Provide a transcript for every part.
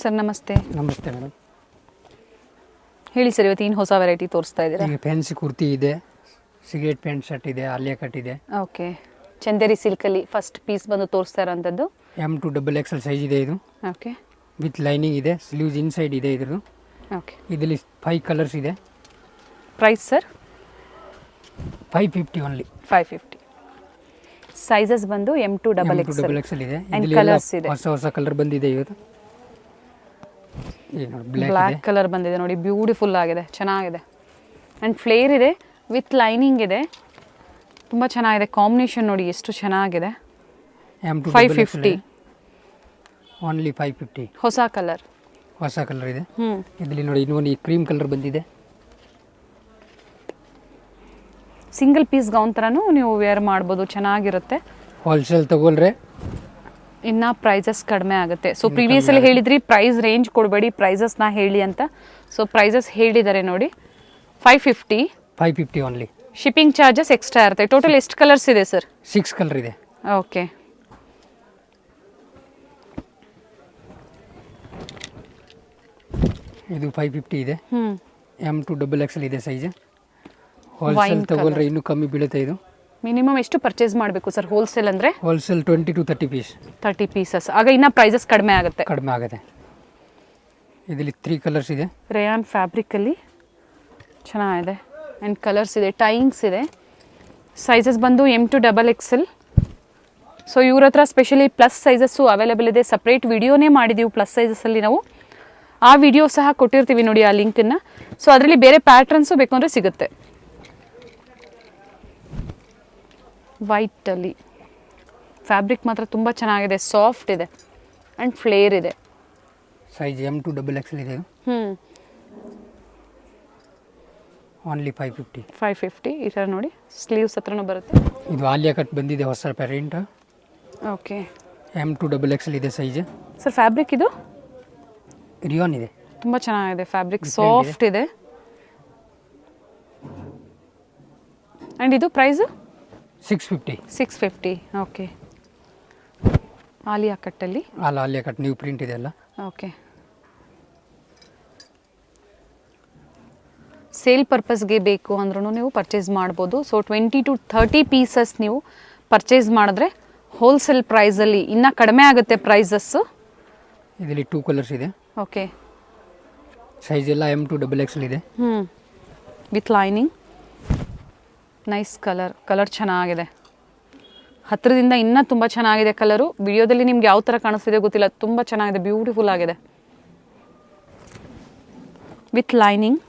Sir ನಮಸ್ತೆ. ನಮಸ್ತೆ madam. ಹೇಳಿ ಸರ್, ಇವತ್ತು ಏನು ಹೊಸ ವೆರೈಟಿ ತೋರಿಸ್ತಾ ಇದ್ದೀರಾ? ಈಗ ಫ್ಯಾನ್ಸಿ ಕುರ್ತಿ ಇದೆ, ಸಿಗರೇಟ್ ಪ್ಯಾಂಟ್ ಶರ್ಟ್ ಇದೆ, ಆಲಿಯಾ ಕಟ್ ಇದೆ. ಓಕೆ, ಚಂದೇರಿ ಸಿಲ್ಕಲ್ಲಿ ಫಸ್ಟ್ ಪೀಸ್ ಬಂದು ತೋರಿಸ್ತಾ ಇರೋಂಥದ್ದು. M2XXL ಸೈಜ್ ಇದೆ ಇದು. ಓಕೆ, ವಿತ್ ಲೈನಿಂಗ್ ಇದೆ, ಸ್ಲೀವ್ಸ್ ಇನ್ಸೈಡ್ ಇದೆ ಇದ್ರದ್ದು. ಓಕೆ, ಇದರಲ್ಲಿ 5 ಕಲರ್ಸ್ ಇದೆ. Price sir? 550 ಓನ್ಲಿ. 550. ಸೈಜಸ್ ಬಂದು M2XXL ಇದೆ. ಅಂಡ್ ಕಲರ್ಸ್ ಇದೆ. ಹೊಸ ಕಲರ್ ಬಂದಿದೆ ಇವತ್ತು. ಬ್ಲ್ಯಾಕ್ ಕಲರ್ ಬಂದಿದೆ ನೋಡಿ, ಬ್ಯೂಟಿಫುಲ್ ಆಗಿದೆ, ಚೆನ್ನಾಗಿದೆ. ಆ್ಯಂಡ್ ಫ್ಲೇರ್ ಇದೆ ವಿತ್ ಲೈನಿಂಗ್ ಇದೆ, ತುಂಬ ಚೆನ್ನಾಗಿದೆ. ಕಾಂಬಿನೇಷನ್ ನೋಡಿ ಎಷ್ಟು ಚೆನ್ನಾಗಿದೆ. 550 ಓನ್ಲಿ 550. ಹೊಸ ಕಲರ್ ಇದೆ. ಇದರಲ್ಲಿ ನೋಡಿ ಇನ್ನೊಂದು ಕ್ರೀಮ್ ಕಲರ್ ಬಂದಿದೆ. ಸಿಂಗಲ್ ಪೀಸ್ ಗೌನ್ ಥರನೂ ನೀವು ವೇರ್ ಮಾಡ್ಬೋದು, ಚೆನ್ನಾಗಿರುತ್ತೆ. ಹೋಲ್ಸೇಲ್ ತಗೊಳ್ರೆ ಇನ್ನು ಪ್ರೈಸಸ್ ಕಡಿಮೆ ಆಗುತ್ತೆ. ಸೊ ಪ್ರೀವಿಯಸಲ್ಲಿ ಹೇಳಿದ್ರಿ ಪ್ರೈಸ್ ರೇಂಜ್ ಕೊಡಬೇಡಿ, ಪ್ರೈಸಸ್ನ ಹೇಳಿ ಅಂತ. ಸೊ ಪ್ರೈಸಸ್ ಹೇಳಿದ್ದಾರೆ ನೋಡಿ, 550 ಓನ್ಲಿ. ಶಿಪ್ಪಿಂಗ್ ಚಾರ್ಜಸ್ ಎಕ್ಸ್ಟ್ರಾ ಇರುತ್ತೆ. ಟೋಟಲ್ ಎಷ್ಟು ಕಲರ್ಸ್ ಇದೆ ಸರ್? 6 ಕಲರ್ ಇದೆ. ಓಕೆ, ಇದು 550 ಇದೆ. M2XXL ಇದೆ ಸೈಜ್. ಹೋಲ್ಸೇಲ್ ತಗೊಳ್ರೆ ಇನ್ನೂ ಕಮ್ಮಿ ಬೀಳುತ್ತೆ. ಇದು ಮಿನಿಮಮ್ ಎಷ್ಟು ಪರ್ಚೇಸ್ ಮಾಡಬೇಕು ಸರ್ ಹೋಲ್ಸೇಲ್ ಅಂದರೆ? Wholesale 20 to 30 piece. 30 ಪೀಸಸ್ ಆಗ ಇನ್ನೂ ಪ್ರೈಸಸ್ ಕಡಿಮೆ ಆಗುತ್ತೆ. ಇದರಲ್ಲಿ 3 ಕಲರ್ಸ್ ಇದೆ. ರೇಯಾನ್ ಫ್ಯಾಬ್ರಿಕಲ್ಲಿ ಚೆನ್ನಾಗಿದೆ ಆ್ಯಂಡ್ ಕಲರ್ಸ್ ಇದೆ, ಟೈಯಿಂಗ್ಸ್ ಇದೆ. ಸೈಜಸ್ ಬಂದು M2XXL. ಸೊ ಇವ್ರ ಹತ್ರ ಸ್ಪೆಷಲಿ ಪ್ಲಸ್ ಸೈಜಸ್ಸು ಅವೈಲೇಬಲ್ ಇದೆ. ಸಪ್ರೇಟ್ ವಿಡಿಯೋನೇ ಮಾಡಿದ್ದೀವಿ ಪ್ಲಸ್ ಸೈಜಸ್ಸಲ್ಲಿ ನಾವು. ಆ ವಿಡಿಯೋ ಸಹ ಕೊಟ್ಟಿರ್ತೀವಿ ನೋಡಿ, ಆ ಲಿಂಕನ್ನು. ಸೊ ಅದರಲ್ಲಿ ಬೇರೆ ಪ್ಯಾಟ್ರನ್ಸು ಬೇಕು ಅಂದರೆ ಸಿಗುತ್ತೆ. ವೈಟಲ್ಲಿ ಫ್ಯಾಬ್ರಿಕ್ ಮಾತ್ರ ತುಂಬ ಚೆನ್ನಾಗಿದೆ, ಸಾಫ್ಟ್ ಇದೆ ಆ್ಯಂಡ್ ಫ್ಲೇರ್ ಇದೆ. ಸೈಜ್ M2XXL ಇದೆ. ಓನ್ಲಿ 550. ಈ ಥರ ನೋಡಿ, ಸ್ಲೀವ್ಸ್ ಹತ್ರನೂ ಬರುತ್ತೆ. ಇದು ಆಲಿಯಾ ಕಟ್ ಬಂದಿದೆ, ಹೊಸ ಪ್ಯಾರೆಂಟ್. ಓಕೆ, M2XXL ಇದೆ ಸೈಜ್. ಸರ್ ಫ್ಯಾಬ್ರಿಕ್ ಇದು ರಿಯಾನ್ ಇದೆ, ತುಂಬ ಚೆನ್ನಾಗಿದೆ. ಫ್ಯಾಬ್ರಿಕ್ ಸಾಫ್ಟ್ ಇದೆ. ಆ್ಯಂಡ್ ಇದು ಪ್ರೈಸು 650. ಓಕೆ, ಆಲಿಯಾ ಕಟ್ಟಲ್ಲಿ ಆಲಿಯಾ ಕಟ್ ನ್ಯೂ ಪ್ರಿಂಟ್ ಇದೆ ಅಲ್ಲ. ಓಕೆ, ಸೇಲ್ ಪರ್ಪಸ್ಗೆ ಬೇಕು ಅಂದ್ರೂ ನೀವು ಪರ್ಚೇಸ್ ಮಾಡ್ಬೋದು. ಸೊ 20 to 30 ಪೀಸಸ್ ನೀವು ಪರ್ಚೇಸ್ ಮಾಡಿದ್ರೆ ಹೋಲ್ಸೇಲ್ ಪ್ರೈಸಲ್ಲಿ ಇನ್ನೂ ಕಡಿಮೆ ಆಗುತ್ತೆ ಪ್ರೈಸಸ್ಸು. ಇದರಲ್ಲಿ 2 ಕಲರ್ಸ್ ಇದೆ. ಓಕೆ, ಸೈಜ್ ಎಲ್ಲ M2XXL ಇದೆ. With lining. ನೈಸ್ ಕಲರ್ ಚೆನ್ನಾಗಿದೆ. ಹತ್ತಿರದಿಂದ ಇನ್ನೂ ತುಂಬ ಚೆನ್ನಾಗಿದೆ ಕಲರು. ವಿಡಿಯೋದಲ್ಲಿ ನಿಮ್ಗೆ ಯಾವ ಥರ ಕಾಣಿಸ್ತಿದೆ ಗೊತ್ತಿಲ್ಲ, ತುಂಬ ಚೆನ್ನಾಗಿದೆ, ಬ್ಯೂಟಿಫುಲ್ ಆಗಿದೆ. With lining.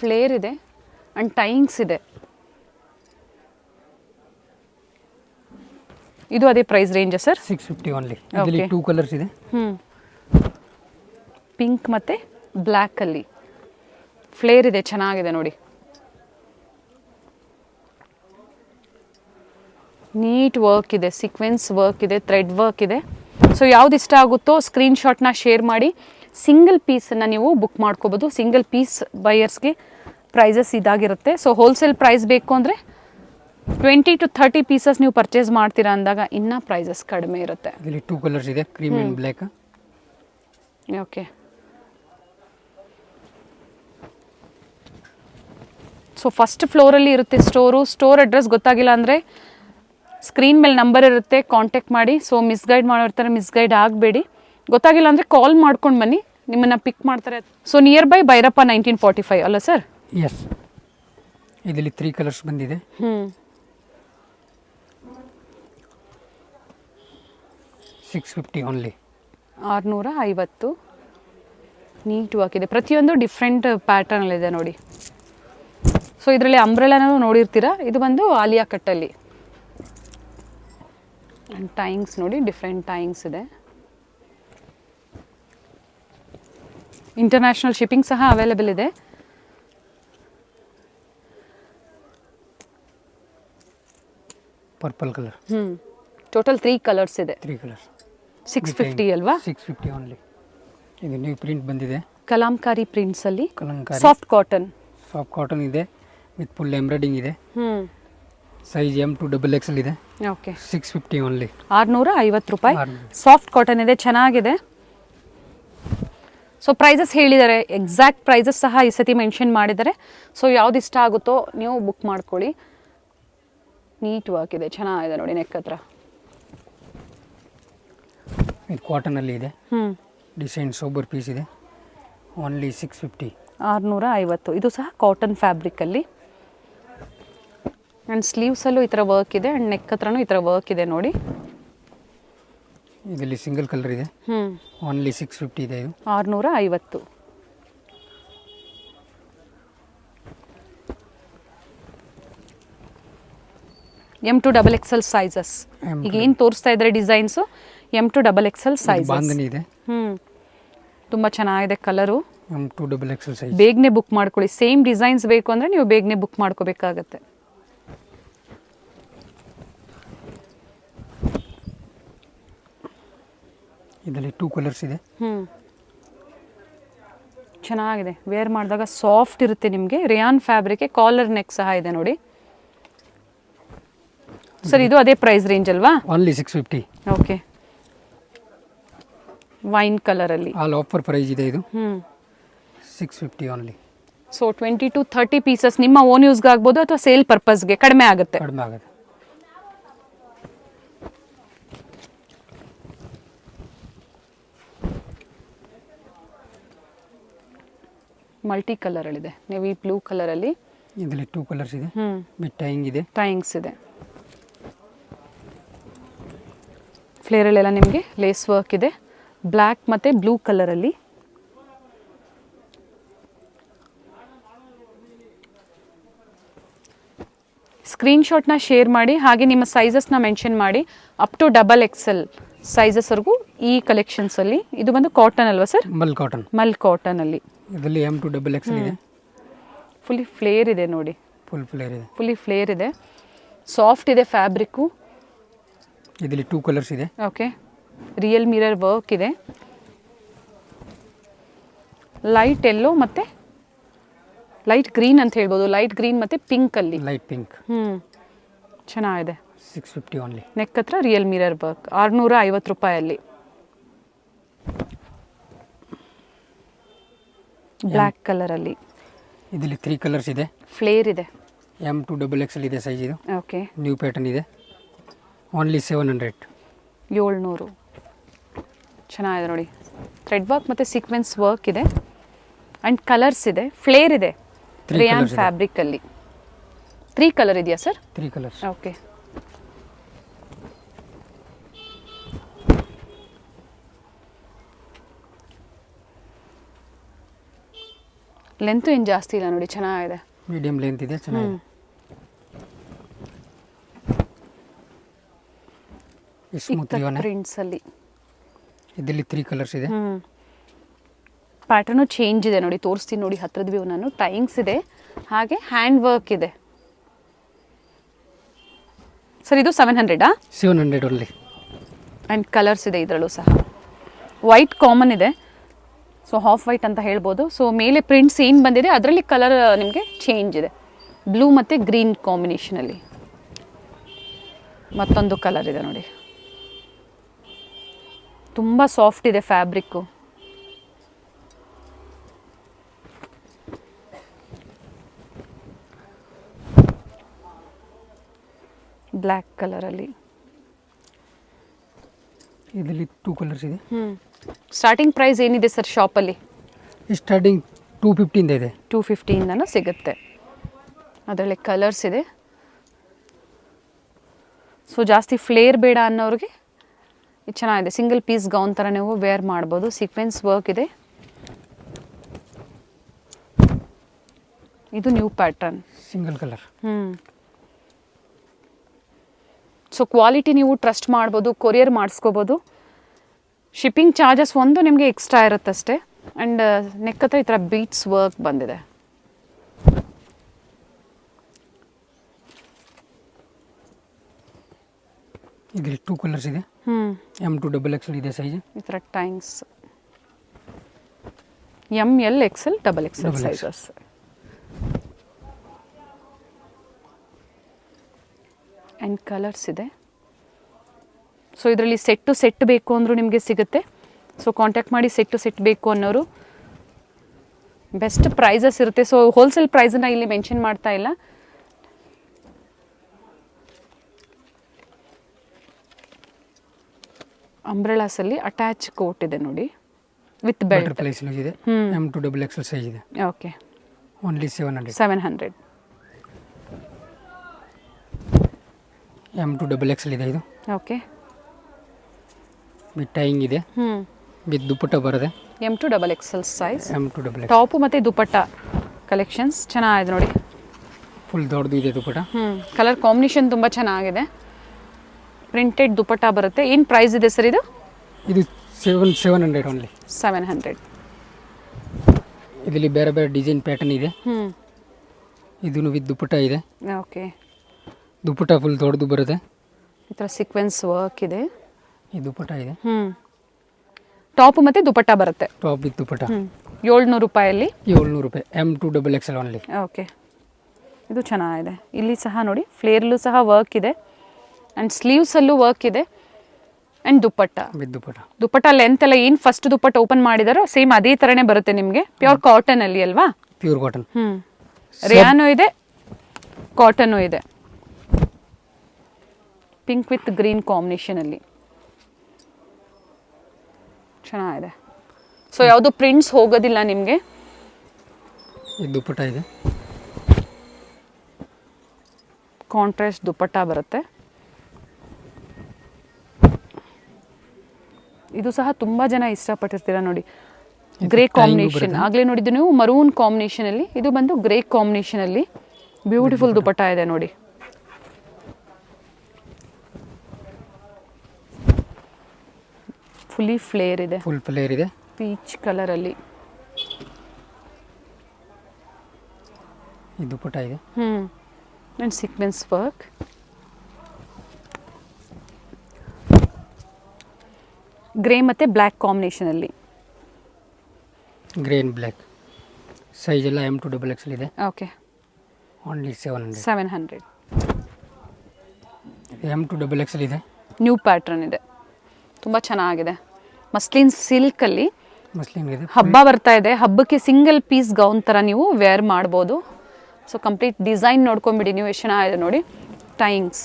ಫ್ಲೇರ್ ಇದೆ ಆ್ಯಂಡ್ ಟೈಯಿಂಗ್ಸ್ ಇದೆ. ಇದು ಅದೇ ಪ್ರೈಸ್ ರೇಂಜಾ ಸರ್? 650 ಓನ್ಲಿ. ಇದರಲ್ಲಿ 2 ಕಲರ್ಸ್ ಇದೆ. ಪಿಂಕ್ ಮತ್ತು ಬ್ಲ್ಯಾಕಲ್ಲಿ ಫ್ಲೇರ್ ಇದೆ, ಚೆನ್ನಾಗಿದೆ ನೋಡಿ. ನೀಟ್ ವರ್ಕ್ ಇದೆ, ಸೀಕ್ವೆನ್ಸ್ ವರ್ಕ್ ಇದೆ, ಥ್ರೆಡ್ ವರ್ಕ್ ಇದೆ. ಸೊ ಯಾವ್ದು ಇಷ್ಟ ಆಗುತ್ತೋ ಸ್ಕ್ರೀನ್ಶಾಟ್ನ ಶೇರ್ ಮಾಡಿ ಸಿಂಗಲ್ ಪೀಸನ್ನು ನೀವು ಬುಕ್ ಮಾಡ್ಕೋಬೋದು. ಸಿಂಗಲ್ ಪೀಸ್ ಬೈಯರ್ಸ್ಗೆ ಪ್ರೈಸಸ್ ಇದಾಗಿರುತ್ತೆ. ಸೊ ಹೋಲ್ಸೇಲ್ ಪ್ರೈಸ್ ಬೇಕು ಅಂದರೆ 20 to 30 ಪೀಸಸ್ ನೀವು ಪರ್ಚೇಸ್ ಮಾಡ್ತೀರಾ ಅಂದಾಗ ಇನ್ನೂ ಪ್ರೈಸಸ್ ಕಡಿಮೆ ಇರುತ್ತೆ. ಇದರಲ್ಲಿ 2 ಕಲರ್ಸ್ ಇದೆ, cream and black. Okay, so first ಫ್ಲೋರಲ್ಲಿ ಇರುತ್ತೆ ಸ್ಟೋರ್ ಅಡ್ರೆಸ್ ಗೊತ್ತಾಗಿಲ್ಲ ಅಂದರೆ ಸ್ಕ್ರೀನ್ ಮೇಲೆ ನಂಬರ್ ಇರುತ್ತೆ, ಕಾಂಟ್ಯಾಕ್ಟ್ ಮಾಡಿ. ಸೊ ಮಿಸ್ಗೈಡ್ ಮಾಡಿರ್ತಾರೆ, ಮಿಸ್ಗೈಡ್ ಆಗಬೇಡಿ. ಗೊತ್ತಾಗಿಲ್ಲ ಅಂದರೆ ಕಾಲ್ ಮಾಡ್ಕೊಂಡು ಬನ್ನಿ, ನಿಮ್ಮನ್ನು ಪಿಕ್ ಮಾಡ್ತಾರೆ. ಸೊ ನಿಯರ್ ಬೈ ಭೈರಪ್ಪ 1945 ಅಲ್ಲ ಸರ್? ಎಸ್. ಇದರಲ್ಲಿ 3 ಕಲರ್ಸ್ ಬಂದಿದೆ. 650 ಓನ್ಲಿ. 650. ನೀಟ್ ವರ್ಕ್ ಇದೆ, ಪ್ರತಿಯೊಂದು ಡಿಫ್ರೆಂಟ್ ಪ್ಯಾಟರ್ನಲ್ಲಿದೆ ನೋಡಿ. ಸೊ ಇದರಲ್ಲಿ ಅಂಬ್ರೆಲಾನು ನೋಡಿರ್ತೀರಾ. ಇದು ಬಂದು ಆಲಿಯಾ ಕಟ್ಟಲ್ಲಿ. ಆ್ಯಂಡ್ ಟೈಯಿಂಗ್ಸ್ ನೋಡಿ, ಡಿಫ್ರೆಂಟ್ ಟೈಯಿಂಗ್ಸ್ ಇದೆ. ಇಂಟರ್ನ್ಯಾಷನಲ್ ಶಿಪ್ಪಿಂಗ್ ಸಹ ಅವೈಲೇಬಲ್ ಇದೆ. Purple colour. ಟೋಟಲ್ 3 ಕಲರ್ಸ್ ಇದೆ. 3 ಕಲರ್ಸ್. 650 ಅಲ್ವಾ? 650 ಓನ್ಲಿ. ಇದು ನ್ಯೂ ಪ್ರಿಂಟ್ ಬಂದಿದೆ, ಕಲಾಂಕಾರಿ ಪ್ರಿಂಟ್ಸಲ್ಲಿ. ಸಾಫ್ಟ್ ಕಾಟನ್ ಇದೆ ವಿತ್ ಫುಲ್ ಎಂಬ್ರಾಯ್ಡಿಂಗ್ ಇದೆ. ಸೈಜ್ M2 XXL ಇದೆ, ಓಕೆ 650 ಓನ್ಲಿ. 650 ರೂಪಾಯಿ. 650. ಸಾಫ್ಟ್ ಕಾಟನ್ ಇದೆ, ಚೆನ್ನಾಗಿದೆ. ಸೊ ಪ್ರೈಸಸ್ ಹೇಳಿದ್ದಾರೆ, ಎಕ್ಸಾಕ್ಟ್ ಪ್ರೈಸಸ್ ಸಹ ಈ ಸತಿ ಮೆನ್ಷನ್ ಮಾಡಿದ್ದಾರೆ. ಸೊ ಯಾವ್ದು ಇಷ್ಟ ಆಗುತ್ತೋ ನೀವು ಬುಕ್ ಮಾಡ್ಕೊಳ್ಳಿ. ನೀಟ್ ವರ್ಕ್ ಇದೆ, ಚೆನ್ನಾಗಿದೆ ನೋಡಿ ನೆಕ್ ಹತ್ರ. ಇದು ಕಾಟನಲ್ಲಿ ಇದೆ, ಡಿಸೈನ್ ಸೋಬರ್ ಪೀಸ್ ಇದೆ, ಓನ್ಲಿ 650. 650. ಇದು ಸಹ ಕಾಟನ್ ಫ್ಯಾಬ್ರಿಕಲ್ಲಿ. ಆ್ಯಂಡ್ ಸ್ಲೀವ್ಸಲ್ಲೂ ಈ ಥರ ವರ್ಕ್ ಇದೆ, ಆ್ಯಂಡ್ ನೆಕ್ ಹತ್ರನೂ ಈ ಥರ ವರ್ಕ್ ಇದೆ ನೋಡಿ. ಇದರಲ್ಲಿ ಸಿಂಗಲ್ ಕಲರ್ ಇದೆ, ಓನ್ಲಿ 650 ಇದೆ. ಇದು 650. M2 XXL sizes. ಈಗ ಏನು ತೋರಿಸ್ತಾ ಇದ್ದಾರೆ designs M2 XXL sizes. Bandhani ಇದೆ, ತುಂಬ ಚೆನ್ನಾಗಿದೆ ಕಲರು. M2 XXL size. ಬೇಗನೆ ಬುಕ್ ಮಾಡ್ಕೊಳ್ಳಿ. ಸೇಮ್ ಡಿಸೈನ್ಸ್ ಬೇಕು ಅಂದರೆ ನೀವು ಬೇಗನೆ ಬುಕ್ ಮಾಡ್ಕೋಬೇಕಾಗತ್ತೆ. ಇದರಲ್ಲಿ 2 ಕಲರ್ಸ್ ಇದೆ. ಚೆನ್ನಾಗಿದೆ, ವೇರ್ ಮಾಡಿದಾಗ ಸಾಫ್ಟ್ ಇರುತ್ತೆ ನಿಮಗೆ. ರಿಯಾನ್ ಫ್ಯಾಬ್ರಿಕ್, ಕಾಲರ್ ನೆಕ್ ಸಹ ಇದೆ ನೋಡಿ. ಸರ್ ಇದು ಅದೇ ಪ್ರೈಸ್ ರೇಂಜ್ ಅಲ್ವಾ? ಓನ್ಲಿ 650. ಓಕೆ, ವೈನ್ ಕಲರಲ್ಲಿ. ಆಲ್ ಆಫರ್ ಪ್ರೈಸ್ ಇದೆ ಇದು, 650 ಓನ್ಲಿ. ಸೊ 20 to 30 ಪೀಸಸ್ ನಿಮ್ಮ ಓನ್ ಯೂಸ್ಗೆ ಆಗ್ಬೋದು ಅಥವಾ ಸೇಲ್ ಪರ್ಪಸ್ಗೆ ಕಡಿಮೆ ಆಗುತ್ತೆ. ಕಡಿಮೆ ಆಗುತ್ತೆ. ಮಲ್ಟಿ ಕಲರಲ್ಲಿದೆ, ನೆವಿ ಬ್ಲೂ ಕಲರಲ್ಲಿ. ಇದರಲ್ಲಿ 2 ಕಲರ್ಸ್ ಇದೆ, ವಿತ್ ಟೈಯಿಂಗ್ ಇದೆ. ಟೈಯಿಂಗ್ಸ್ ಇದೆ. ಫ್ಲೇರಲ್ಲೆಲ್ಲ ನಿಮಗೆ ಲೇಸ್ ವರ್ಕ್ ಇದೆ, ಬ್ಲ್ಯಾಕ್ ಮತ್ತು ಬ್ಲೂ ಕಲರಲ್ಲಿ. ಸ್ಕ್ರೀನ್ಶಾಟ್ನ ಶೇರ್ ಮಾಡಿ, ಹಾಗೆ ನಿಮ್ಮ ಸೈಜಸ್ನ ಮೆನ್ಷನ್ ಮಾಡಿ. ಅಪ್ ಟು XXL ಸೈಜಸ್ವರೆಗೂ ಈ ಕಲೆಕ್ಷನ್ಸಲ್ಲಿ. ಇದು ಬಂದು ಕಾಟನ್ ಅಲ್ವಾ ಸರ್? ಮಲ್ ಕಾಟನ್. ಮಲ್ ಕಾಟನಲ್ಲಿ. ಇದರಲ್ಲಿ M2 XXL ಇದೆ, ಫುಲ್ಲಿ ಫ್ಲೇರ್ ಇದೆ ನೋಡಿ. ಫುಲ್ ಫ್ಲೇರ್ ಇದೆ, ಫುಲ್ಲಿ ಫ್ಲೇರ್ ಇದೆ, ಸಾಫ್ಟ್ ಇದೆ ಫ್ಯಾಬ್ರಿಕ್ಕು. ಇದರಲ್ಲಿ 2 ಕಲರ್ಸ್ ಇದೆ. ಓಕೆ, ರಿಯಲ್ ಮಿರರ್ ವರ್ಕ್ ಇದೆ. ಲೈಟ್ ಎಲ್ಲೋ ಮತ್ತು ಲೈಟ್ ಗ್ರೀನ್ ಅಂತ ಹೇಳ್ಬೋದು. ಲೈಟ್ ಗ್ರೀನ್ ಮತ್ತು ಪಿಂಕಲ್ಲಿ. Light pink. ಚೆನ್ನಾಗಿದೆ. 650 ಓನ್ಲಿ. ನೆಕ್ ಹತ್ರ ರಿಯಲ್ ಮಿರರ್ ವರ್ಕ್. 650 ರೂಪಾಯಲ್ಲಿ. ಬ್ಲ್ಯಾಕ್ ಕಲರಲ್ಲಿ. ಇದರಲ್ಲಿ 3 ಕಲರ್ಸ್ ಇದೆ. ಫ್ಲೇರ್ ಇದೆ. M2 XXL ಇದೆ ಸೈಜ್ ಇದು. ಓಕೆ, ನ್ಯೂ ಪ್ಯಾಟರ್ನ್ ಇದೆ, ಓನ್ಲಿ 700. 700. ಚೆನ್ನಾಗಿದೆ ನೋಡಿ. ಥ್ರೆಡ್ ವರ್ಕ್ ಮತ್ತು ಸೀಕ್ವೆನ್ಸ್ ವರ್ಕ್ ಇದೆ, ಆ್ಯಂಡ್ ಕಲರ್ಸ್ ಇದೆ, ಫ್ಲೇರ್ ಇದೆ. ರಿಯಾನ್ ಫ್ಯಾಬ್ರಿಕಲ್ಲಿ 3 ಕಲರ್ ಇದೆಯಾ ಸರ್? 3 ಕಲರ್ಸ್. ಓಕೆ, ಲೆಂತ್ ಏನು ಜಾಸ್ತಿ ಇಲ್ಲ ನೋಡಿ, ಚೆನ್ನಾಗಿದೆ. ಮೀಡಿಯಂ ಲೆಂತ್ ಇದೆ, ಚೆನ್ನಾಗಿದೆ. ಸ್ಮೂತ್ ಪ್ರಿಂಟ್ಸಲ್ಲಿ. ಇದರಲ್ಲಿ 3 ಕಲರ್ಸ್ ಇದೆ. ಪ್ಯಾಟರ್ನು ಚೇಂಜ್ ಇದೆ ನೋಡಿ, ತೋರಿಸ್ತೀನಿ ನೋಡಿ ಹತ್ರದ ವ್ಯೂ ನಾನು. ಟೈಯಿಂಗ್ಸ್ ಇದೆ, ಹಾಗೆ ಹ್ಯಾಂಡ್ ವರ್ಕ್ ಇದೆ. ಸರ್ ಇದು 700 700 ಓನ್ಲಿ. ಆ್ಯಂಡ್ ಕಲರ್ಸ್ ಇದೆ ಇದರಲ್ಲೂ ಸಹ. ವೈಟ್ ಕಾಮನ್ ಇದೆ, ಸೊ ಹಾಫ್ ವೈಟ್ ಅಂತ ಹೇಳ್ಬೋದು. ಸೊ ಮೇಲೆ ಪ್ರಿಂಟ್ಸ್ ಏನು ಬಂದಿದೆ ಅದರಲ್ಲಿ ಕಲರ್ ನಿಮಗೆ ಚೇಂಜ್ ಇದೆ. ಬ್ಲೂ ಮತ್ತು ಗ್ರೀನ್ ಕಾಂಬಿನೇಷನಲ್ಲಿ ಮತ್ತೊಂದು ಕಲರ್ ಇದೆ ನೋಡಿ. ತುಂಬ ಸಾಫ್ಟ್ ಇದೆ ಫ್ಯಾಬ್ರಿಕ್ಕು. ಬ್ಲ್ಯಾಕ್ ಕಲರಲ್ಲಿ. ಇದರಲ್ಲಿ 2 ಕಲರ್ಸ್ ಇದೆ. ಸ್ಟಾರ್ಟಿಂಗ್ ಪ್ರೈಸ್ ಏನಿದೆ ಸರ್ ಶಾಪಲ್ಲಿ? ಸ್ಟಾರ್ಟಿಂಗ್ 250 ಇಂದ ಇದೆ. 250 ಇಂದನೂ ಸಿಗುತ್ತೆ. ಅದರಲ್ಲಿ ಕಲರ್ಸ್ ಇದೆ. ಸೊ ಜಾಸ್ತಿ ಫ್ಲೇರ್ ಬೇಡ ಅನ್ನೋರಿಗೆ ಇದು ಚೆನ್ನಾಗಿದೆ. ಸಿಂಗಲ್ ಪೀಸ್ ಗೌನ್ ಥರ ನೀವು ವೇರ್ ಮಾಡ್ಬೋದು. ಸೀಕ್ವೆನ್ಸ್ ವರ್ಕ್ ಇದೆ. ಇದು new pattern, single colour. So quality ನೀವು ಟ್ರಸ್ಟ್ ಮಾಡ್ಬೋದು, ಕೊರಿಯರ್ ಮಾಡಿಸ್ಕೋಬೋದು. ಶಿಪ್ಪಿಂಗ್ ಚಾರ್ಜಸ್ ಒಂದು ನಿಮಗೆ ಎಕ್ಸ್ಟ್ರಾ ಇರುತ್ತಷ್ಟೇ. ಆ್ಯಂಡ್ ನೆಕ್ ಹತ್ರ ಈ ಥರ ಬೀಟ್ಸ್ ವರ್ಕ್ ಬಂದಿದೆ. ಇದರಲ್ಲಿ 2 ಕಲರ್ಸ್ ಇದೆ. M2 XXL ಇದೆ ಸೈಜ್. ಈ ಥರ times ML XL XXL sizes. And colours ಇದೆ. ಸೊ ಇದರಲ್ಲಿ ಸೆಟ್ ಬೇಕು ಅಂದರೂ ನಿಮಗೆ ಸಿಗುತ್ತೆ. ಸೊ ಕಾಂಟ್ಯಾಕ್ಟ್ ಮಾಡಿ ಸೆಟ್ ಬೇಕು ಅನ್ನೋರು. ಬೆಸ್ಟ್ ಪ್ರೈಸಸ್ ಇರುತ್ತೆ. ಸೊ ಹೋಲ್ಸೇಲ್ ಪ್ರೈಸನ್ನು ಇಲ್ಲಿ ಮೆನ್ಷನ್ ಮಾಡ್ತಾ ಇಲ್ಲ. ಅಂಬ್ರೆಲಾಸಲ್ಲಿ ಅಟ್ಯಾಚ್ ಕೋಟ್ ಇದೆ ನೋಡಿ, ವಿತ್ ಬೆಲ್ಟ್. ಬಟರ್ಫ್ಲೈ ಸ್ಲೀವ್ಸ್ ಇದೆ. M2 XXL ಸೈಜ್ ಇದೆ. Okay, only 700. 700. M2 XXL ಇದೆ ಇದು. ಓಕೆ, ವಿತ್ ಟೈಯಿಂಗ್ ಇದೆ. ವಿತ್ ದುಪ್ಪಟ್ಟ ಬರುತ್ತೆ. M2 XXL size. M2 XXL top ಮತ್ತು ದುಪ್ಪಟ್ಟ ಕಲೆಕ್ಷನ್ಸ್ ಚೆನ್ನಾಗಿದೆ ನೋಡಿ. ಫುಲ್ ದೊಡ್ಡದು ಇದೆ ದುಪ್ಪಟ್ಟ. ಕಲರ್ ಕಾಂಬಿನೇಷನ್ ತುಂಬ ಚೆನ್ನಾಗಿದೆ. ಪ್ರಿಂಟೆಡ್ ದುಪ್ಪಟ್ಟ ಬರುತ್ತೆ. ಏನು ಪ್ರೈಸ್ ಇದೆ ಸರ್ ಇದು? ಇದು 700 ಓನ್ಲಿ. 700. ಇದರಲ್ಲಿ ಬೇರೆ ಬೇರೆ ಡಿಸೈನ್ ಪ್ಯಾಟರ್ನ್ ಇದೆ. ಇದನ್ನು ವಿತ್ ದುಪ್ಪಟ್ಟ ಇದೆ. ಓಕೆ, ದುಪ್ಪಟ್ಟ ಫುಲ್ ದೊಡ್ಡದು ಬರುತ್ತೆ. ಈ ಥರ ಸೀಕ್ವೆನ್ಸ್ ವರ್ಕ್ ಇದೆ. ಈ ದುಪ್ಪಟ್ಟ ಇದೆ. ಟಾಪು ಮತ್ತು ದುಪ್ಪಟ್ಟ ಬರುತ್ತೆ. ಟಾಪ್ ವಿತ್ ದುಪ್ಪಟ್ಟ. 700 ರೂಪಾಯಲ್ಲಿ. 700 ರೂಪಾಯಿ. M2 XXL only. ಓಕೆ, ಇದು ಚೆನ್ನಾಗಿದೆ. ಇಲ್ಲಿ ಸಹ ನೋಡಿ ಫ್ಲೇರ್ಲ್ಲೂ ಸಹ ವರ್ಕ್ ಇದೆ. ಆ್ಯಂಡ್ ಸ್ಲೀವ್ಸಲ್ಲೂ ವರ್ಕ್ ಇದೆ. And dupatta with dupatta. Dupatta length ಎಲ್ಲ ಏನು ಫಸ್ಟ್ ದುಪ್ಪಟ್ಟ ಓಪನ್ ಮಾಡಿದಾರೋ ಸೇಮ್ ಅದೇ ಥರನೇ ಬರುತ್ತೆ ನಿಮಗೆ. ಪ್ಯೂರ್ ಕಾಟನಲ್ಲಿ ಅಲ್ವಾ? Pure cotton. ರಿಯಾನು ಇದೆ, ಕಾಟನು ಇದೆ. ಪಿಂಕ್ ವಿತ್ ಗ್ರೀನ್ ಕಾಂಬಿನೇಷನಲ್ಲಿ ಚೆನ್ನಾಗಿದೆ. ಸೊ ಯಾವುದು ಪ್ರಿಂಟ್ಸ್ ಹೋಗೋದಿಲ್ಲ ನಿಮಗೆ. ಈ ದುಪ್ಪಟ್ಟ ಇದೆ. ಕಾಂಟ್ರಾಸ್ಟ್ ದುಪ್ಪಟ್ಟ ಬರುತ್ತೆ. ಇದು ಸಹ ತುಂಬ ಜನ ಇಷ್ಟಪಟ್ಟಿರ್ತೀರ ನೋಡಿ. ಗ್ರೇ ಕಾಂಬಿನೇಷನ್ ಆಗಲೇ ನೋಡಿದ್ದು ನೀವು, ಮರೂನ್ ಕಾಂಬಿನೇಷನಲ್ಲಿ. ಇದು ಬಂದು ಗ್ರೇ ಕಾಂಬಿನೇಷನಲ್ಲಿ ಬ್ಯೂಟಿಫುಲ್ ದುಪ್ಪಟ್ಟ ಇದೆ ನೋಡಿ. ಫುಲ್ಲಿ ಫ್ಲೇರ್ ಇದೆ. ಫುಲ್ ಫ್ಲೇರ್ ಇದೆ. ಪೀಚ್ ಕಲರಲ್ಲಿ. ಈ ದುಪ್ಪಟ್ಟ ಇದೆ. And sequence work. ಗ್ರೇ ಮತ್ತು ಬ್ಲ್ಯಾಕ್ ಕಾಂಬಿನೇಷನಲ್ಲಿ. Grey and black. ಸೈಜ್ ಎಲ್ಲ M2 XXL ಇದೆ. Okay, only 700. 700. M2 XXL ಇದೆ. ನ್ಯೂ ಪ್ಯಾಟ್ರನ್ ಇದೆ, ತುಂಬ ಚೆನ್ನಾಗಿದೆ. ಮಸ್ಲಿನ್ ಸಿಲ್ಕಲ್ಲಿ ಮಸ್ಲಿನ್ ಇದೆ. ಹಬ್ಬ ಬರ್ತಾ ಇದೆ, ಹಬ್ಬಕ್ಕೆ ಸಿಂಗಲ್ ಪೀಸ್ ಗೌನ್ ಥರ ನೀವು ವೇರ್ ಮಾಡ್ಬೋದು. ಸೊ ಕಂಪ್ಲೀಟ್ ಡಿಸೈನ್ ನೋಡ್ಕೊಂಬಿಡಿ ನೀವು, ಎಷ್ಟು ಚೆನ್ನಾಗಿದೆ ನೋಡಿ. ಟೈಯಿಂಗ್ಸ್.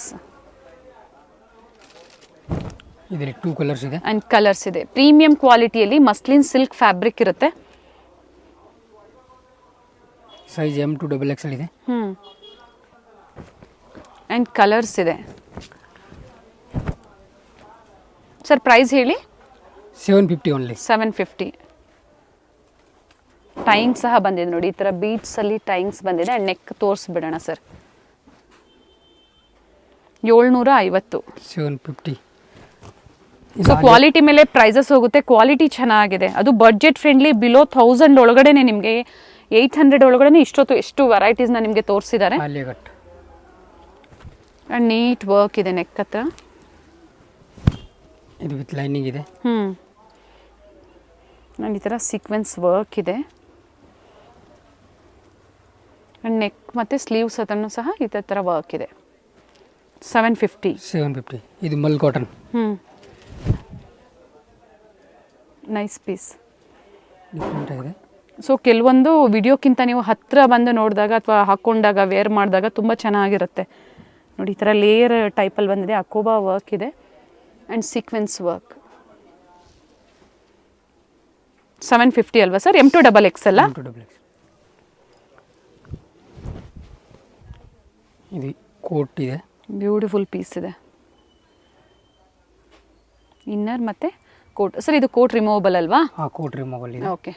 ಇದರಲ್ಲಿ 2 ಕಲರ್ಸ್ ಇದೆ. ಆ್ಯಂಡ್ ಕಲರ್ಸ್ ಇದೆ. ಪ್ರೀಮಿಯಂ ಕ್ವಾಲಿಟಿಯಲ್ಲಿ ಮಸ್ಲಿನ್ ಸಿಲ್ಕ್ ಫ್ಯಾಬ್ರಿಕ್ ಇರುತ್ತೆ. ಸೈಜ್ M2 XXL ಇದೆ. ಆ್ಯಂಡ್ ಕಲರ್ಸ್ ಇದೆ. ಸರ್ ಪ್ರೈಸ್ ಹೇಳಿ. 750 ಓನ್ಲಿ. 750. ಟೈಯಿಂಗ್ ಸಹ ಬಂದಿದೆ ನೋಡಿ, ಈ ಥರ ಬೀಟ್ಸಲ್ಲಿ ಟೈಯಿಂಗ್ಸ್ ಬಂದಿದೆ. ಆ್ಯಂಡ್ ನೆಕ್ ತೋರಿಸ್ಬಿಡೋಣ ಸರ್. 750. 750. ಸೊ ಕ್ವಾಲಿಟಿ ಮೇಲೆ ಪ್ರೈಸಸ್ ಹೋಗುತ್ತೆ. ಕ್ವಾಲಿಟಿ ಚೆನ್ನಾಗಿದೆ. ಅದು ಬಡ್ಜೆಟ್ ಫ್ರೆಂಡ್ಲಿ. ಬಿಲೋ 1000 ಒಳಗಡೆ ನಿಮಗೆ 800 ಒಳಗಡೆ ಇಷ್ಟೊತ್ತು ಎಷ್ಟು ವೆರೈಟೀಸ್ನ ನಿಮಗೆ ತೋರಿಸಿದ್ದಾರೆ. ಆಲಿಯಾಗಟ್. ಆ್ಯಂಡ್ ನೀಟ್ ವರ್ಕ್ ಇದೆ ನೆಕ್ ಹತ್ರ. ಇದು ವಿತ್ ಲೈನಿಂಗ್ ಇದೆ. ಆ್ಯಂಡ್ ಈ ಥರ ಸೀಕ್ವೆನ್ಸ್ ವರ್ಕ್ ಇದೆ. ಆ್ಯಂಡ್ ನೆಕ್ ಮತ್ತು ಸ್ಲೀವ್ಸ್ ಹತ್ರನೂ ಸಹ ಇದೇ ಥರ ವರ್ಕ್ ಇದೆ. 750. 750. ಇದು mul cotton. Nice piece. Different ಆಗಿದೆ. ಸೊ ಕೆಲವೊಂದು ವಿಡಿಯೋಕ್ಕಿಂತ ನೀವು ಹತ್ತಿರ ಬಂದು ನೋಡಿದಾಗ ಅಥವಾ ಹಾಕ್ಕೊಂಡಾಗ ವೇರ್ ಮಾಡಿದಾಗ ತುಂಬ ಚೆನ್ನಾಗಿರುತ್ತೆ ನೋಡಿ. ಈ ಥರ ಲೇಯರ್ ಟೈಪಲ್ಲಿ ಬಂದಿದೆ. ಅಕೋಬಾ ವರ್ಕ್ ಇದೆ ಆ್ಯಂಡ್ ಸೀಕ್ವೆನ್ಸ್ ವರ್ಕ್. 750 ಅಲ್ವಾ sir? M2 XXL. M2 XXL. ಇದು ಕೋಟ್ ಇದೆ. ಬ್ಯೂಟಿಫುಲ್ ಪೀಸ್ ಇದೆ. ಇನ್ನರ್ ಮತ್ತು ಕೋಟ್. ಸರ್ ಇದು ಕೋಟ್ ರಿಮೂವಬಲ್ ಅಲ್ವಾ? ಹಾಂ, ಕೋಟ್ ರಿಮೂವಬಲ್ ಇದೆ. ಓಕೆ.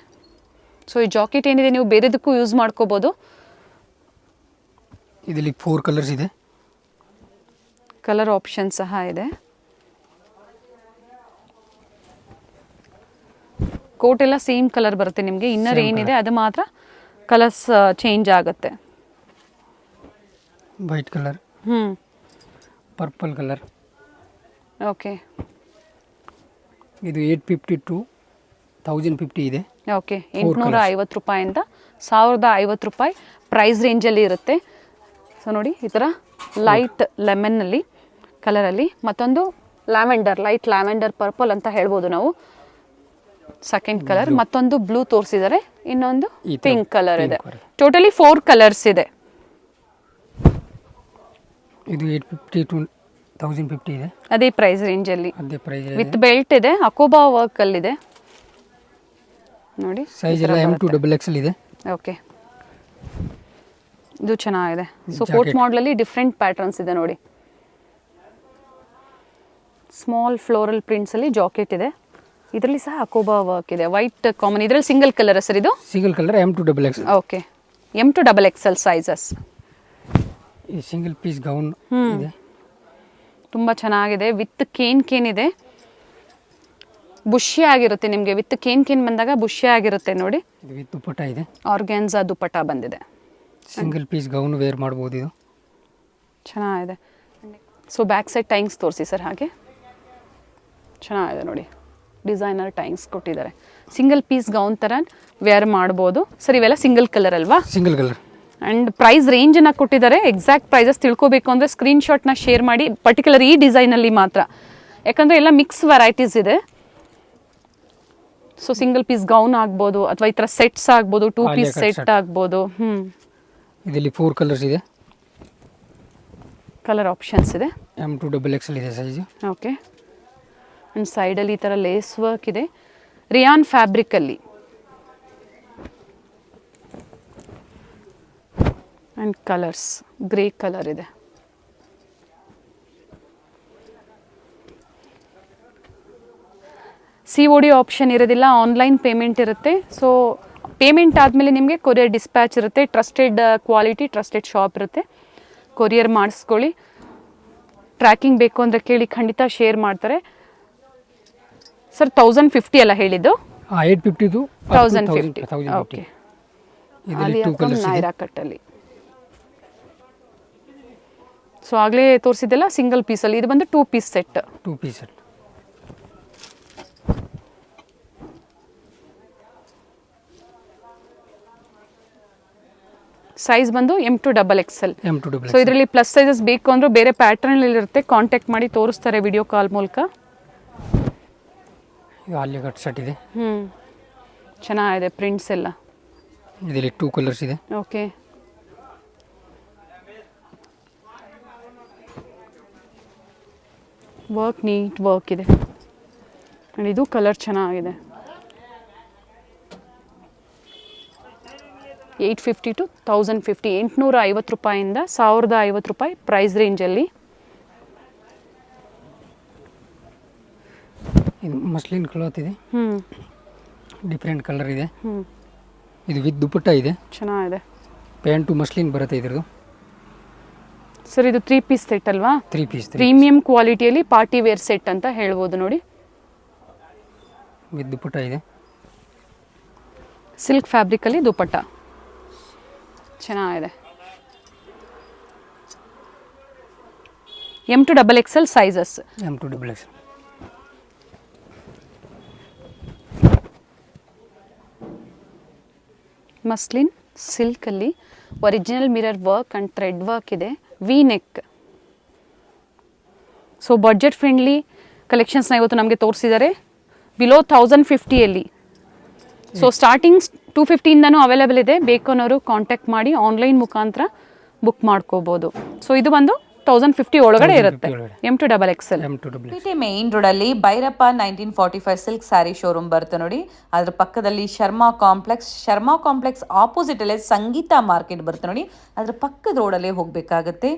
ಸೊ ಈ ಜಾಕೆಟ್ ಏನಿದೆ ನೀವು ಬೇರೆದಕ್ಕೂ ಯೂಸ್ ಮಾಡ್ಕೋಬೋದು. ಇದರಲ್ಲಿ 4 ಕಲರ್ಸ್ ಇದೆ. ಕಲರ್ ಆಪ್ಷನ್ ಸಹ ಇದೆ. ಕೋಟ್ ಎಲ್ಲ ಸೇಮ್ ಕಲರ್ ಬರುತ್ತೆ ನಿಮಗೆ. ಇನ್ನರ್ ಏನಿದೆ ಅದು ಮಾತ್ರ ಕಲರ್ಸ್ ಚೇಂಜ್ ಆಗುತ್ತೆ. White colour, purple colour. Okay. ಇದು 850 to 1050 ಇದೆ. ಓಕೆ. 850 ರೂಪಾಯಿಂದ 1050 ರೂಪಾಯಿ ಪ್ರೈಸ್ ರೇಂಜಲ್ಲಿ ಇರುತ್ತೆ. ಸೊ ನೋಡಿ ಈ ಥರ ಲೈಟ್ ಲೆಮನ್ನಲ್ಲಿ ಕಲರಲ್ಲಿ, ಮತ್ತೊಂದು ಲ್ಯಾವೆಂಡರ್, ಲೈಟ್ ಲ್ಯಾವೆಂಡರ್ ಪರ್ಪಲ್ ಅಂತ ಹೇಳ್ಬೋದು ನಾವು, ಸೆಕೆಂಡ್ ಕಲರ್, ಮತ್ತೊಂದು ಬ್ಲೂ ತೋರಿಸಿದ್ದಾರೆ, ಇನ್ನೊಂದು ಪಿಂಕ್ ಕಲರ್ ಇದೆ. ಟೋಟಲಿ 4 ಕಲರ್ಸ್ ಇದೆ. ಇದು 850 to 1050 ಇದೆ. ಅದೇ ಪ್ರೈಸ್ ರೇಂಜಲ್ಲಿ, ಅದೇ ಪ್ರೈಸ್ ವಿತ್ ಬೆಲ್ಟ್ ಇದೆ, ಅಕೋಬಾ ವರ್ಕ್ ಅಲ್ಲಿ ಇದೆ ನೋಡಿ. ಸೈಜ್ ಎಲ್ಲ M2XXL ಇದೆ. ಓಕೆ, ಇದು ಚೆನ್ನಾಗಿದೆ. ಸೊ ಕೋಟ್ ಮಾಡಲಲ್ಲಿ ಡಿಫ್ರೆಂಟ್ ಪ್ಯಾಟರ್ನ್ಸ್ ಇದೆ ನೋಡಿ. ಸ್ಮಾಲ್ ಫ್ಲೋರಲ್ ಪ್ರಿಂಟ್ಸ್ ಅಲ್ಲಿ ಜಾಕೆಟ್ ಇದೆ. ಇದರಲ್ಲಿ ಸಹ ಅಕೋಬಾ ವರ್ಕ್ ಇದೆ, ವೈಟ್ ಕಾಮನ್. ಇದರಲ್ಲಿ ಸಿಂಗಲ್ ಕಲರ್ ಸರ್ ಇದು? Single colour M2XXL. Okay, M2XXL sizes. ಈ ಸಿಂಗಲ್ ಪೀಸ್ ಗೌನ್ ಇದೆ, ತುಂಬ ಚೆನ್ನಾಗಿದೆ. ವಿತ್ ಕೇನ್ ಇದೆ, ಬುಷಿ ಆಗಿರುತ್ತೆ ನಿಮಗೆ. ವಿತ್ ಕೇನ್ ಬಂದಾಗ ಬುಷಿ ಆಗಿರುತ್ತೆ ನೋಡಿ. ಇದು ವಿತ್ ದುಪಟ್ಟ ಇದೆ, ಆರ್ಗ್ಯಾನ್ಸಾ ದುಪಟ್ಟ ಬಂದಿದೆ. ಸಿಂಗಲ್ ಪೀಸ್ ಗೌನ್ ವೇರ್ ಮಾಡ್ಬೋದು, ಇದು ಚೆನ್ನಾಗಿದೆ. ಸೊ ಬ್ಯಾಕ್ ಸೈಡ್ ಟೈಂಗ್ಸ್ ತೋರಿಸಿ ಸರ್. ಹಾಗೆ ಚೆನ್ನಾಗಿದೆ ನೋಡಿ, ಡಿಸೈನರ್ ಟೈಂಗ್ಸ್ ಕೊಟ್ಟಿದ್ದಾರೆ. ಸಿಂಗಲ್ ಪೀಸ್ ಗೌನ್ ಥರ ವೇರ್ ಮಾಡ್ಬೋದು ಸರ್. ಇವೆಲ್ಲ ಸಿಂಗಲ್ ಕಲರ್ ಅಲ್ವಾ? Single colour. ಆ್ಯಂಡ್ ಪ್ರೈಸ್ ರೇಂಜನ್ನು ಕೊಟ್ಟಿದ್ದಾರೆ. ಎಕ್ಸಾಕ್ಟ್ ಪ್ರೈಸಸ್ ತಿಳ್ಕೊಬೇಕು ಅಂದರೆ ಸ್ಕ್ರೀನ್ಶಾಟ್ನ ಶೇರ್ ಮಾಡಿ, ಪರ್ಟಿಕ್ಯುಲರ್ ಈ ಡಿಸೈನಲ್ಲಿ ಮಾತ್ರ, ಯಾಕಂದರೆ ಎಲ್ಲ ಮಿಕ್ಸ್ ವೆರೈಟೀಸ್ ಇದೆ. ಸೊ ಸಿಂಗಲ್ ಪೀಸ್ ಗೌನ್ ಆಗ್ಬೋದು, ಅಥವಾ ಈ ಥರ ಸೆಟ್ಸ್ ಆಗ್ಬೋದು, 2 ಪೀಸ್ ಸೆಟ್ ಆಗ್ಬೋದು. ಇದರಲ್ಲಿ 4 ಕಲರ್ಸ್ ಇದೆ, ಕಲರ್ ಆಪ್ಷನ್ಸ್ ಇದೆ. M2XXL ಇದೆ ಸೈಜ್. ಓಕೆ, ಆ್ಯಂಡ್ ಸೈಡಲ್ಲಿ ಈ ಥರ ಲೇಸ್ ವರ್ಕ್ ಇದೆ, ರಿಯಾನ್ ಫ್ಯಾಬ್ರಿಕಲ್ಲಿ. ಆ್ಯಂಡ್ ಕಲರ್ಸ್ ಗ್ರೇ ಕಲರ್ ಇದೆ. COD ಆಪ್ಷನ್ ಇರೋದಿಲ್ಲ, ಆನ್ಲೈನ್ ಪೇಮೆಂಟ್ ಇರುತ್ತೆ. ಸೊ ಪೇಮೆಂಟ್ ಆದಮೇಲೆ ನಿಮಗೆ ಕೊರಿಯರ್ ಡಿಸ್ಪ್ಯಾಚ್ ಇರುತ್ತೆ. ಟ್ರಸ್ಟೆಡ್ ಕ್ವಾಲಿಟಿ, ಟ್ರಸ್ಟೆಡ್ ಶಾಪ್ ಇರುತ್ತೆ. ಕೊರಿಯರ್ ಮಾಡಿಸ್ಕೊಳ್ಳಿ. ಟ್ರ್ಯಾಕಿಂಗ್ ಬೇಕು ಅಂದರೆ ಕೇಳಿ, ಖಂಡಿತ ಶೇರ್ ಮಾಡ್ತಾರೆ. ಸರ್ 1050 ಅಲ್ಲ ಹೇಳಿದ್ದು? 850 to 1050. ಓಕೆ, ಇದರಲ್ಲಿ 2 ಕಲರ್ಸ್ ಇದೆ, ನೈರಾ ಕಟ್ಟಲ್ಲಿ. ಸೊ ಆಗಲೇ ತೋರಿಸಿದ್ದೆಲ್ಲ ಸಿಂಗಲ್ ಪೀಸಲ್ಲಿ, ಇದು ಬಂದು 2 piece set. 2 piece set. Size ಬಂದು M2XXL. M2XXL. ಸೊ ಇದರಲ್ಲಿ ಪ್ಲಸ್ ಸೈಜಸ್ ಬೇಕು ಅಂದರೂ ಬೇರೆ ಪ್ಯಾಟರ್ನ್ ಇರುತ್ತೆ, ಕಾಂಟ್ಯಾಕ್ಟ್ ಮಾಡಿ ತೋರಿಸ್ತಾರೆ ವಿಡಿಯೋ ಕಾಲ್ ಮೂಲಕ. ಆಲಿಯಾ ಕಟ್ ಸೆಟ್ ಇದೆ. ಚೆನ್ನಾಗಿದೆ ಪ್ರಿಂಟ್ಸ್ ಎಲ್ಲ. ಇದರಲ್ಲಿ 2 ಕಲರ್ಸ್ ಇದೆ. ಓಕೆ, ವರ್ಕ್ ನೀಟ್ ವರ್ಕ್ ಇದೆ. ಆ್ಯಂಡ್ ಇದು ಕಲರ್ ಚೆನ್ನಾಗಿದೆ. 850 to 1050, 850 ರೂಪಾಯಿಂದ 1050 ರೂಪಾಯಿ ಪ್ರೈಸ್ ರೇಂಜಲ್ಲಿ. ಇದು ಮಸ್ಲಿನ್ ಕ್ಲಾತ್ ಇದೆ, ಡಿಫ್ರೆಂಟ್ ಕಲರ್ ಇದೆ. ಇದು ವಿತ್ ದುಪಟ್ಟ ಇದೆ, ಚೆನ್ನಾಗಿದೆ. ಪ್ಯಾಂಟು ಮಸ್ಲಿನ್ ಬರುತ್ತೆ ಇದ್ರದ್ದು. ಸರ್ ಇದು 3 ಪೀಸ್ ಸೆಟ್ ಅಲ್ವಾ? 3 ಪೀಸ್, ಪ್ರೀಮಿಯಂ ಕ್ವಾಲಿಟಿಯಲ್ಲಿ ಪಾರ್ಟಿ ವೇರ್ ಸೆಟ್ ಅಂತ ಹೇಳ್ಬೋದು ನೋಡಿ. ವಿತ್ ದುಪಟ್ಟ ಇದೆ, ಸಿಲ್ಕ್ ಫ್ಯಾಬ್ರಿಕಲ್ಲಿ ದುಪಟ್ಟ ಚೆನ್ನಾಗಿದೆ. M2XXL sizes. M2XXL. ಮಸ್ಲಿನ್ ಸಿಲ್ಕಲ್ಲಿ original mirror work and thread work ಇದೆ, V neck. So budget friendly ಕಲೆಕ್ಷನ್ಸ್ನ ಇವತ್ತು ನಮಗೆ ತೋರಿಸಿದ್ದಾರೆ. ಬಿಲೋ 1050ಅಲ್ಲಿ. ಸೊ ಸ್ಟಾರ್ಟಿಂಗ್ 250ಇಂದನೂ ಅವೈಲೇಬಲ್ ಇದೆ. ಬೇಕು ಅನ್ನೋರು ಕಾಂಟ್ಯಾಕ್ಟ್ ಮಾಡಿ ಆನ್ಲೈನ್ ಮುಖಾಂತರ ಬುಕ್ ಮಾಡ್ಕೋಬೋದು. ಸೊ ಇದು ಬಂದು 1050 ಒಳಗಡೆ ಇರುತ್ತೆ. M2XXL. ಪೇಟೆ ಮೇನ್ ರೋಡಲ್ಲಿ ಭೈರಪ್ಪ 1945 ಸಿಲ್ಕ್ ಸ್ಯಾರಿ ಶೋರೂಮ್ ಬರುತ್ತೆ ನೋಡಿ. ಅದ್ರ ಪಕ್ಕದಲ್ಲಿ ಶರ್ಮಾ ಕಾಂಪ್ಲೆಕ್ಸ್ ಆಪೋಸಿಟ್ ಅಲ್ಲೇ ಸಂಗೀತ ಮಾರ್ಕೆಟ್ ಬರುತ್ತೆ ನೋಡಿ. ಅದ್ರ ಪಕ್ಕದ ರೋಡಲ್ಲೇ ಹೋಗಬೇಕಾಗತ್ತೆ.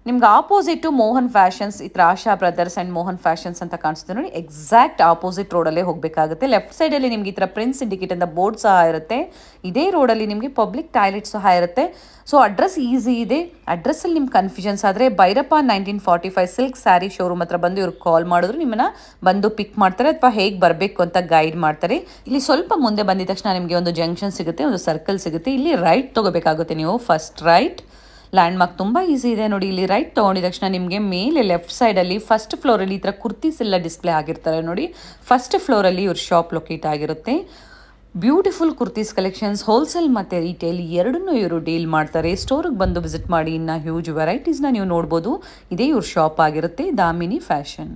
ನಿಮ್ಗೆ ಆಪೋಸಿಟ್ ಮೋಹನ್ ಫ್ಯಾಷನ್ಸ್, ಈ ಥರ ಆಶಾ ಬ್ರದರ್ಸ್ ಆ್ಯಂಡ್ ಮೋಹನ್ ಫ್ಯಾಷನ್ಸ್ ಅಂತ ಕಾಣಿಸುತ್ತೆ ನೋಡಿ. ಎಕ್ಸಾಕ್ಟ್ ಆಪೋಸಿಟ್ ರೋಡಲ್ಲೇ ಹೋಗಬೇಕಾಗುತ್ತೆ. ಲೆಫ್ಟ್ ಸೈಡಲ್ಲಿ ನಿಮ್ಗೆ ಈ ಥರ ಪ್ರಿನ್ಸ್ ಸಿಂಡಿಕೇಟ್ ಅಂತ ಬೋರ್ಡ್ ಸಹ ಇರುತ್ತೆ. ಇದೇ ರೋಡಲ್ಲಿ ನಿಮಗೆ ಪಬ್ಲಿಕ್ ಟಾಯ್ಲೆಟ್ ಸಹ ಇರುತ್ತೆ. ಸೊ ಅಡ್ರೆಸ್ ಈಸಿ ಇದೆ. ಅಡ್ರೆಸ್ಸಲ್ಲಿ ನಿಮ್ಗೆ ಕನ್ಫ್ಯೂಷನ್ಸ್ ಆದರೆ ಭೈರಪ್ಪ 1945 ಸಿಲ್ಕ್ ಸ್ಯಾರಿ ಶೋರೂಮ್ ಹತ್ರ ಬಂದು ಇವ್ರಿಗೆ ಕಾಲ್ ಮಾಡಿದ್ರು ನಿಮ್ಮನ್ನ ಬಂದು ಪಿಕ್ ಮಾಡ್ತಾರೆ, ಅಥವಾ ಹೇಗೆ ಬರಬೇಕು ಅಂತ ಗೈಡ್ ಮಾಡ್ತಾರೆ. ಇಲ್ಲಿ ಸ್ವಲ್ಪ ಮುಂದೆ ಬಂದಿದ ತಕ್ಷಣ ನಿಮಗೆ ಒಂದು ಜಂಕ್ಷನ್ ಸಿಗುತ್ತೆ, ಒಂದು ಸರ್ಕಲ್ ಸಿಗುತ್ತೆ. ಇಲ್ಲಿ ರೈಟ್ ತೊಗೋಬೇಕಾಗುತ್ತೆ ನೀವು. First right. ಲ್ಯಾಂಡ್ ಮಾರ್ಕ್ ತುಂಬ ಈಸಿ ಇದೆ ನೋಡಿ. ಇಲ್ಲಿ ರೈಟ್ ತೊಗೊಂಡಿದ ತಕ್ಷಣ ನಿಮಗೆ ಮೇಲೆ ಲೆಫ್ಟ್ ಸೈಡಲ್ಲಿ ಫಸ್ಟ್ ಫ್ಲೋರಲ್ಲಿ ಈ ಥರ ಕುರ್ತೀಸ್ ಎಲ್ಲ ಡಿಸ್ಪ್ಲೇ ಆಗಿರ್ತಾರೆ ನೋಡಿ. ಫಸ್ಟ್ ಫ್ಲೋರಲ್ಲಿ ಇವ್ರ ಶಾಪ್ ಲೊಕೇಟ್ ಆಗಿರುತ್ತೆ. ಬ್ಯೂಟಿಫುಲ್ ಕುರ್ತೀಸ್ ಕಲೆಕ್ಷನ್ಸ್ ಹೋಲ್ಸೇಲ್ ಮತ್ತು ರಿಟೇಲ್ ಎರಡನ್ನೂ ಇವರು ಡೀಲ್ ಮಾಡ್ತಾರೆ. ಸ್ಟೋರಿಗೆ ಬಂದು ವಿಸಿಟ್ ಮಾಡಿ ಇನ್ನು ಹ್ಯೂಜ್ ವೆರೈಟೀಸ್ನ ನೀವು ನೋಡ್ಬೋದು. ಇದೇ ಇವ್ರ ಶಾಪ್ ಆಗಿರುತ್ತೆ, ದಾಮಿನಿ ಫ್ಯಾಷನ್.